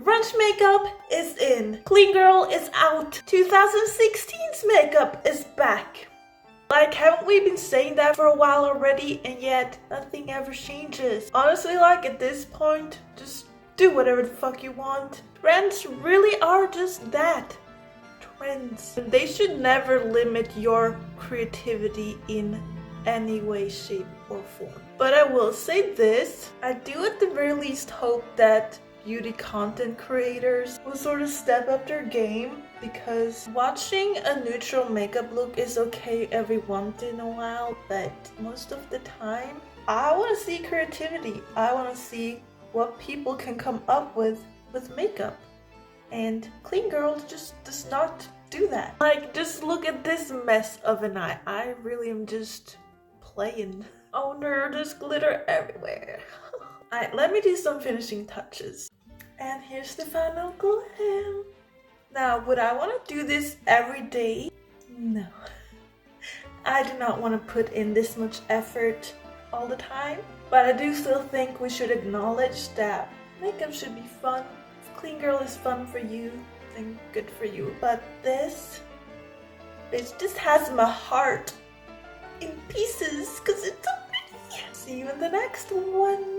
Brunch makeup is in. Clean girl is out. 2016's makeup is back. Like, haven't we been saying that for a while already, and yet nothing ever changes? Honestly, like, at this point, just do whatever the fuck you want. Trends really are just that. Trends. And they should never limit your creativity in any way, shape, or form. But I will say this, I do at the very least hope that beauty content creators will sort of step up their game, because watching a neutral makeup look is okay every once in a while, but most of the time, I want to see creativity. I want to see what people can come up with makeup. And Clean Girl just does not do that. Like, just look at this mess of an eye. I really am just playing. Oh no, there's glitter everywhere. Alright, let me do some finishing touches. And here's the final glam. Now, would I want to do this every day? No. I do not want to put in this much effort all the time. But I do still think we should acknowledge that makeup should be fun. If Clean Girl is fun for you, then good for you. But this, it just has my heart in pieces because it's so pretty. See you in the next one.